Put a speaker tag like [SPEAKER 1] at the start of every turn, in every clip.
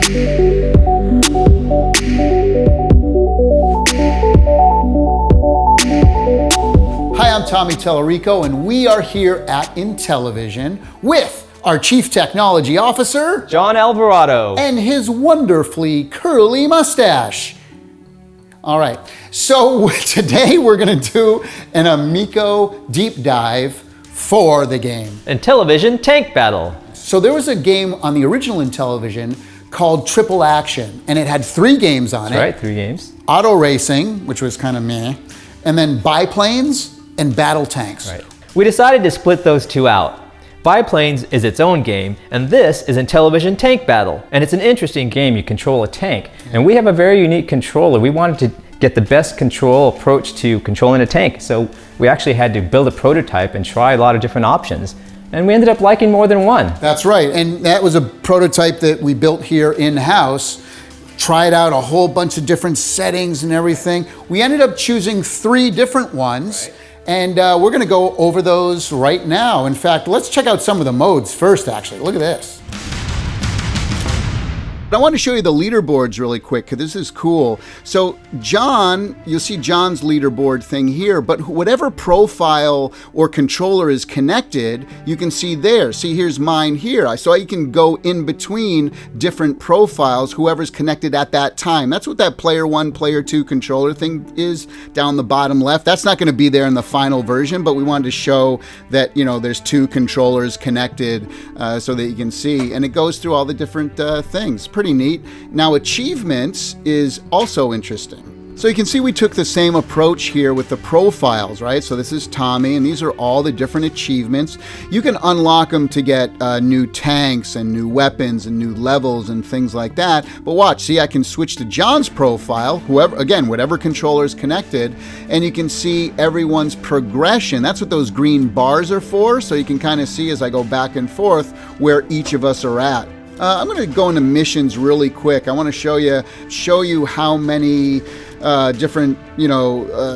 [SPEAKER 1] Hi, I'm Tommy Tallarico, and we are here at Intellivision with our Chief Technology Officer,
[SPEAKER 2] John Alvarado,
[SPEAKER 1] and his wonderfully curly mustache. All right, so today we're gonna do an Amico Deep Dive for the game
[SPEAKER 2] Intellivision Tank Battle.
[SPEAKER 1] So there was a game on the original Intellivision called Triple Action, and it had 3 games on it.
[SPEAKER 2] That's right, 3 games.
[SPEAKER 1] Auto Racing, which was kind of meh, and then Biplanes and Battle Tanks.
[SPEAKER 2] Right. We decided to split those 2 out. Biplanes is its own game, and this is Intellivision Tank Battle. And it's an interesting game. You control a tank. And we have a very unique controller. We wanted to get the best control approach to controlling a tank. So we actually had to build a prototype and try a lot of different options. And we ended up liking more than one.
[SPEAKER 1] That's right, and that was a prototype that we built here in-house. Tried out a whole bunch of different settings and everything. We ended up choosing 3 different ones. Right. And we're gonna go over those right now. In fact, let's check out some of the modes first, actually. Look at this. I want to show you the leaderboards really quick, because this is cool. So John, you'll see John's leaderboard thing here, but whatever profile or controller is connected, you can see there. See, here's mine here. So you can go in between different profiles, whoever's connected at that time. That's what that player 1, player 2 controller thing is down the bottom left. That's not going to be there in the final version, but we wanted to show that, you know, there's 2 controllers connected so that you can see. And it goes through all the different things. Pretty neat. Now, achievements is also interesting. So you can see we took the same approach here with the profiles, right? So this is Tommy, and these are all the different achievements. You can unlock them to get new tanks and new weapons and new levels and things like that. But watch, see, I can switch to John's profile, whatever controller is connected, and you can see everyone's progression. That's what those green bars are for. So you can kind of see as I go back and forth where each of us are at. I'm going to go into missions really quick. I want to show you how many different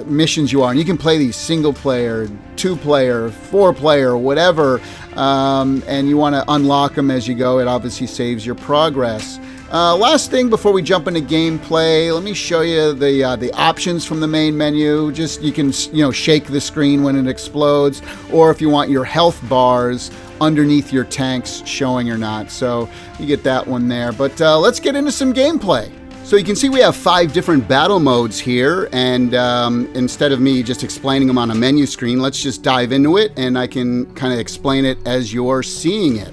[SPEAKER 1] missions you are, and you can play these single player, 2-player, 4-player, whatever, and you want to unlock them as you go. It obviously saves your progress. Last thing before we jump into gameplay, let me show you the options from the main menu. Just you can shake the screen when it explodes, or if you want your health bars underneath your tanks showing or not. So you get that one there. But let's get into some gameplay. So you can see we have 5 different battle modes here, and instead of me just explaining them on a menu screen, let's just dive into it and I can kind of explain it as you're seeing it.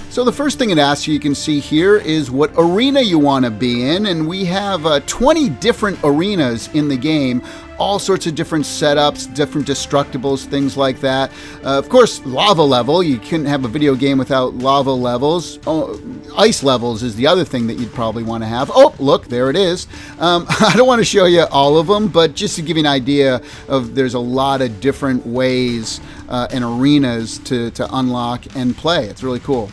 [SPEAKER 1] So the first thing it asks you can see here is what arena you want to be in, and we have 20 different arenas in the game, all sorts of different setups, different destructibles, things like that. Of course, lava level, you couldn't have a video game without lava levels. Oh, ice levels is the other thing that you'd probably want to have. Oh, look, there it is. I don't want to show you all of them, but just to give you an idea of there's a lot of different ways and arenas to unlock and play. It's really cool.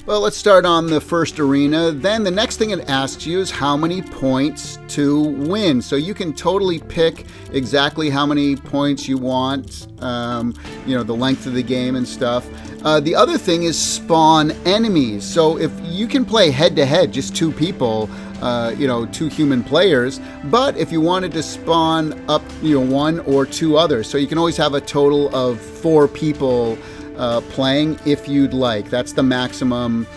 [SPEAKER 1] Well, let's start on the first arena. Then the next thing it asks you is how many points to win. So you can totally pick exactly how many points you want, the length of the game and stuff. The other thing is spawn enemies. So if you can play head-to-head, just 2 people, 2 human players, but if you wanted to spawn up, 1 or 2 others, so you can always have a total of 4 people playing if you'd like. That's the maximum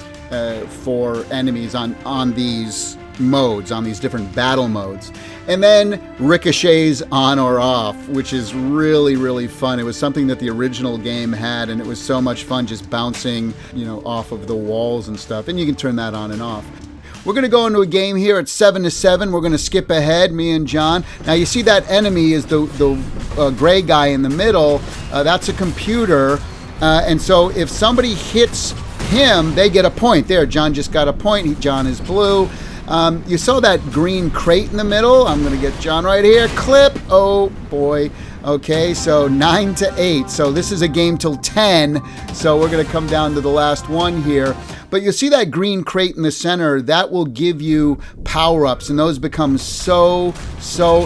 [SPEAKER 1] for enemies on these modes, on these different battle modes. And then ricochets on or off, which is really, really fun. It was something that the original game had, and it was so much fun just bouncing, off of the walls and stuff. And you can turn that on and off. We're going to go into a game here at 7-7. We're going to skip ahead, me and John. Now you see that enemy is the gray guy in the middle. That's a computer. And so if somebody hits him, they get a point. There, John just got a point. John is blue. You saw that green crate in the middle. I'm going to get John right here. Clip. Oh, boy. Okay, so 9-8. So this is a game till 10. So we're going to come down to the last one here. But you see that green crate in the center, that will give you power-ups, and those become so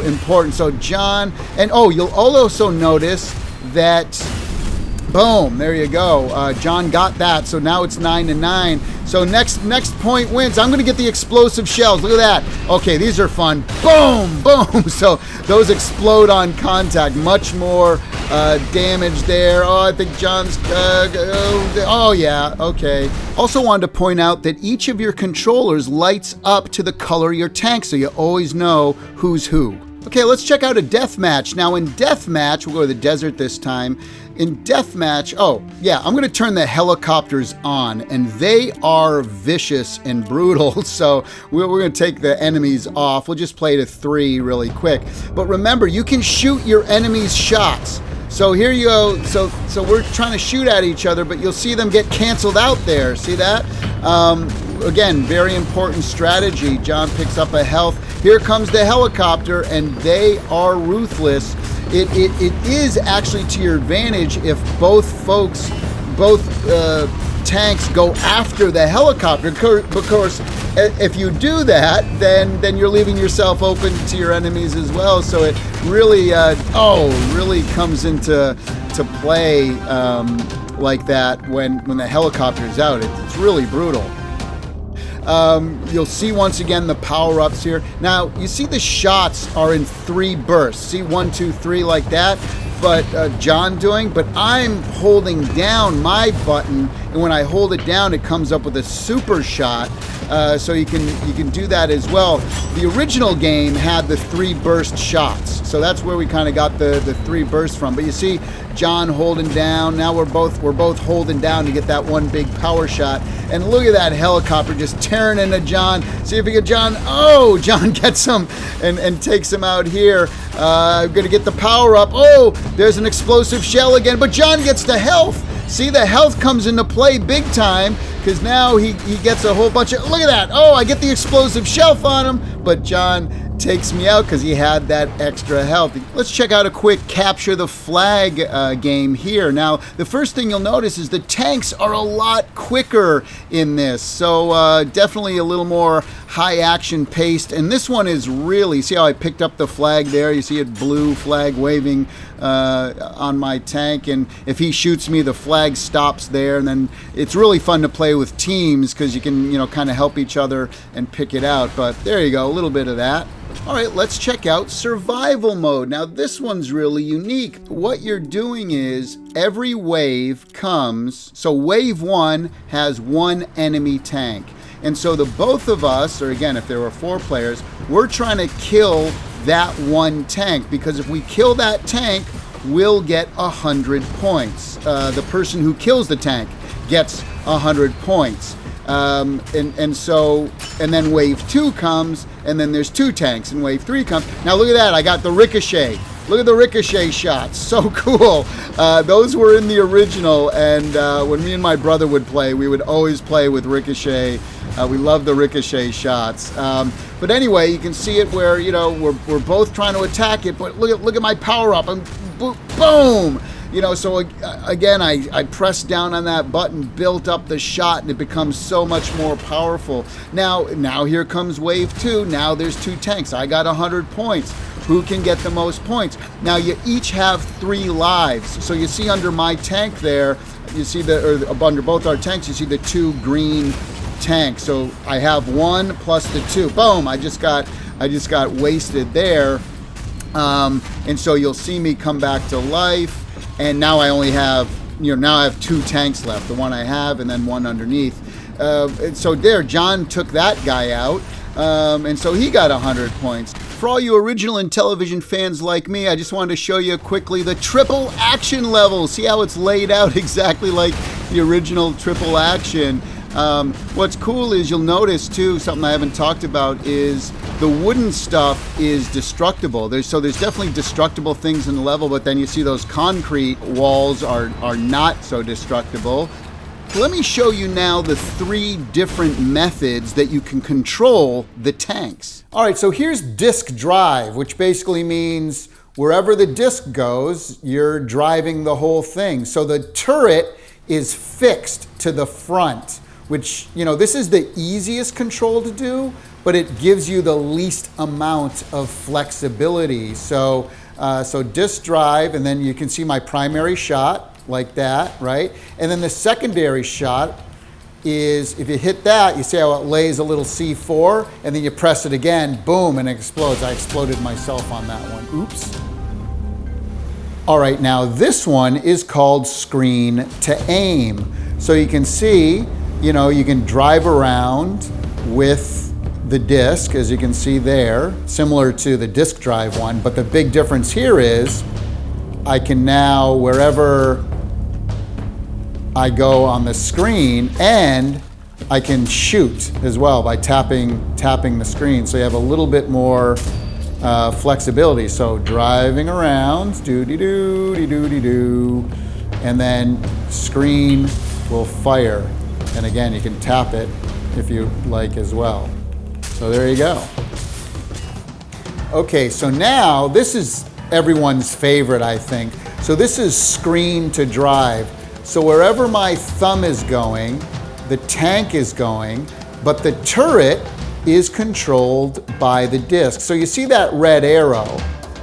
[SPEAKER 1] important. So John, and you'll also notice that Boom, there you go. John got that, so now it's 9-9. So next point wins. I'm gonna get the explosive shells. Look at that. Okay, these are fun. Boom, boom. So those explode on contact. Much more damage there. Oh, I think John's, oh yeah, okay. Also wanted to point out that each of your controllers lights up to the color of your tank, so you always know who's who. Okay, let's check out a deathmatch. Now in deathmatch, we'll go to the desert this time. In deathmatch, oh yeah, I'm gonna turn the helicopters on, and they are vicious and brutal. So we're gonna take the enemies off. We'll just play to 3 really quick. But remember, you can shoot your enemies' shots. So here you go. So we're trying to shoot at each other, but you'll see them get canceled out there. See that? Again, very important strategy. John picks up a health. Here comes the helicopter, and they are ruthless. It is actually to your advantage if both tanks go after the helicopter. Because if you do that, then you're leaving yourself open to your enemies as well. So it really, really comes into play like that when the helicopter is out. It's really brutal. You'll see once again the power-ups here. Now, you see the shots are in 3 bursts. See 1, 2, 3 like that? But John doing, but I'm holding down my button, and when I hold it down, it comes up with a super shot. So you can do that as well. The original game had the 3 burst shots, so that's where we kind of got the 3 bursts from. But you see John holding down. Now we're both holding down to get that one big power shot. And look at that helicopter just tearing into John. See if we get John. Oh, John gets him and takes him out here. I'm gonna get the power up. Oh, there's an explosive shell again, but John gets the health. See, the health comes into play big time, because now he gets a whole bunch of, look at that. Oh, I get the explosive shelf on him, but John takes me out because he had that extra health. Let's check out a quick capture the flag game here. Now, the first thing you'll notice is the tanks are a lot quicker in this, so definitely a little more high action paced. And this one is really, see how I picked up the flag there? You see it, blue flag waving on my tank, and if he shoots me, the flag stops there. And then it's really fun to play with teams because you can, kind of help each other and pick it out. But there you go, a little bit of that. All right, let's check out survival mode. Now this one's really unique. What you're doing is every wave comes, so wave 1 has 1 enemy tank. And so the both of us, or again, if there were 4 players, we're trying to kill that 1 tank, because if we kill that tank, we'll get 100 points. The person who kills the tank gets 100 points. And then wave 2 comes, and then there's 2 tanks, and wave 3 comes. Now look at that, I got the ricochet. Look at the ricochet shots, so cool. Those were in the original, and when me and my brother would play, we would always play with ricochet. We love the ricochet shots. But anyway, you can see it where, we're both trying to attack it, but look at my power up, and boom! So again, I pressed down on that button, built up the shot, and it becomes so much more powerful. Now here comes wave 2. Now there's 2 tanks. I got 100 points. Who can get the most points? Now you each have 3 lives. So you see under my tank there, you see under both our tanks, you see the 2 green tanks. So I have 1 plus the 2. Boom! I just got wasted there. And so you'll see me come back to life. And now I only have, now I have 2 tanks left, the one I have and then 1 underneath. And so there, John took that guy out, and so he got 100 points. For all you original Intellivision fans like me, I just wanted to show you quickly the triple action level. See how it's laid out exactly like the original triple action. What's cool is you'll notice too, something I haven't talked about, is the wooden stuff is destructible. There's definitely destructible things in the level, but then you see those concrete walls are not so destructible. Let me show you now the 3 different methods that you can control the tanks. All right, so here's disk drive, which basically means wherever the disk goes, you're driving the whole thing. So the turret is fixed to the front, which, this is the easiest control to do, but it gives you the least amount of flexibility. So disk drive, and then you can see my primary shot. like that, right? And then the secondary shot is, if you hit that, you see how it lays a little C4, and then you press it again, boom, and it explodes. I exploded myself on that one. Oops. All right, now this one is called screen to aim. So you can see, you know, you can drive around with the disc, as you can see there, similar to the disk drive one, but the big difference here is I can now, wherever I go on the screen, and I can shoot as well by tapping the screen. So you have a little bit more flexibility. So driving around, do-de-do, and then screen will fire. And again, you can tap it if you like as well. So there you go. Okay, so now this is everyone's favorite, I think. So this is screen to drive. So wherever my thumb is going, the tank is going, but the turret is controlled by the disc. So you see that red arrow?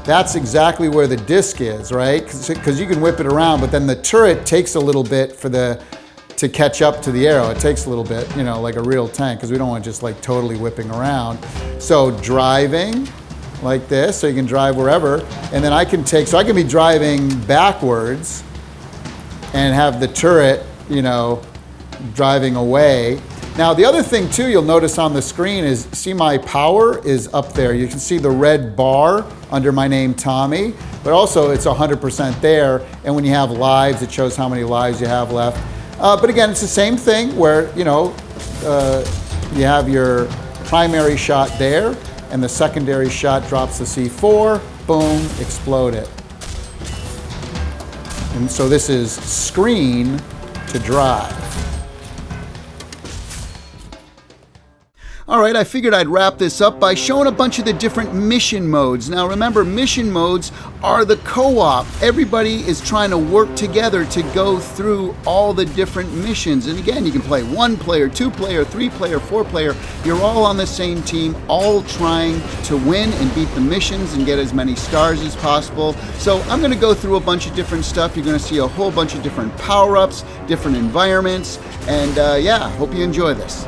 [SPEAKER 1] That's exactly where the disc is, right? Because you can whip it around, but then the turret takes a little bit to catch up to the arrow. It takes a little bit, you know, like a real tank, because we don't want just like totally whipping around. So driving like this, so you can drive wherever, and then I can be driving backwards and have the turret, you know, driving away. Now the other thing too you'll notice on the screen is, see my power is up there. You can see the red bar under my name Tommy, but also it's 100% there, and when you have lives, it shows how many lives you have left. But again, it's the same thing where, you know, you have your primary shot there, and the secondary shot drops the C4, boom, explode it. And so this is screen to drive. All right, I figured I'd wrap this up by showing a bunch of the different mission modes. Now remember, mission modes are the co-op. Everybody is trying to work together to go through all the different missions. And again, you can play 1 player, 2 player, 3 player, 4 player. You're all on the same team, all trying to win and beat the missions and get as many stars as possible. So I'm gonna go through a bunch of different stuff. You're gonna see a whole bunch of different power-ups, different environments, and yeah, hope you enjoy this.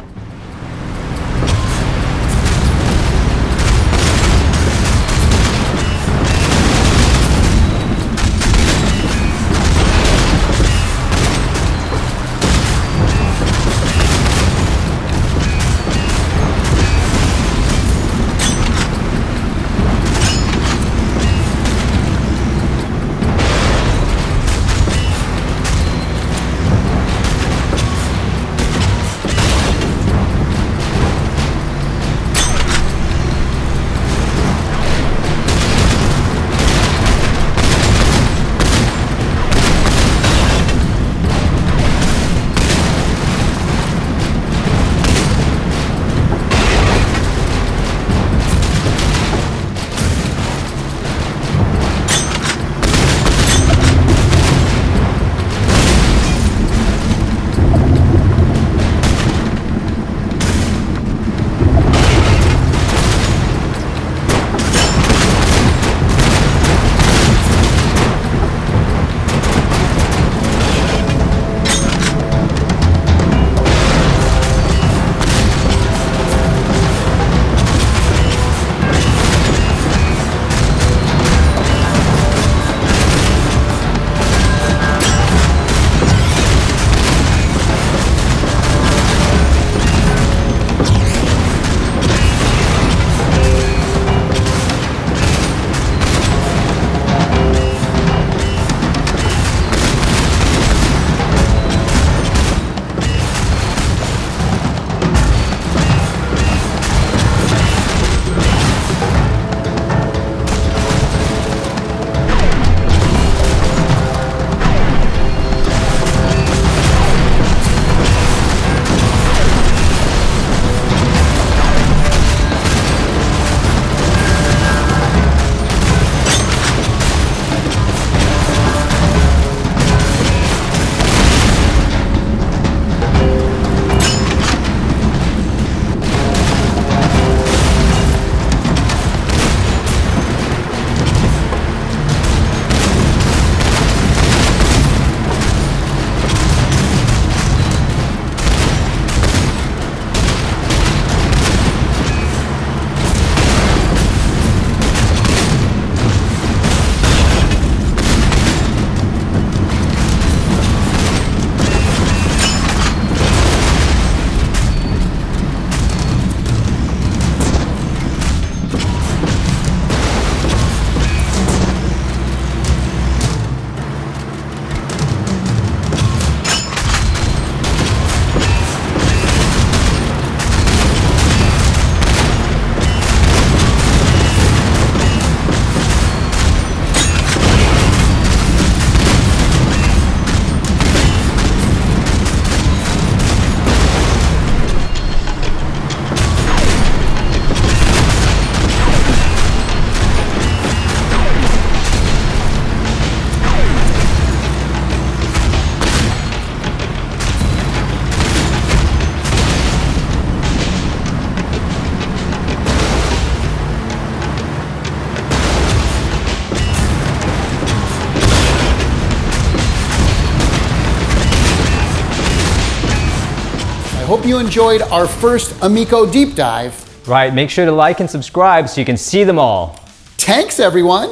[SPEAKER 1] hope you enjoyed our first Amico Deep Dive.
[SPEAKER 2] Right, make sure to like and subscribe so you can see them all.
[SPEAKER 1] Tanks, everyone!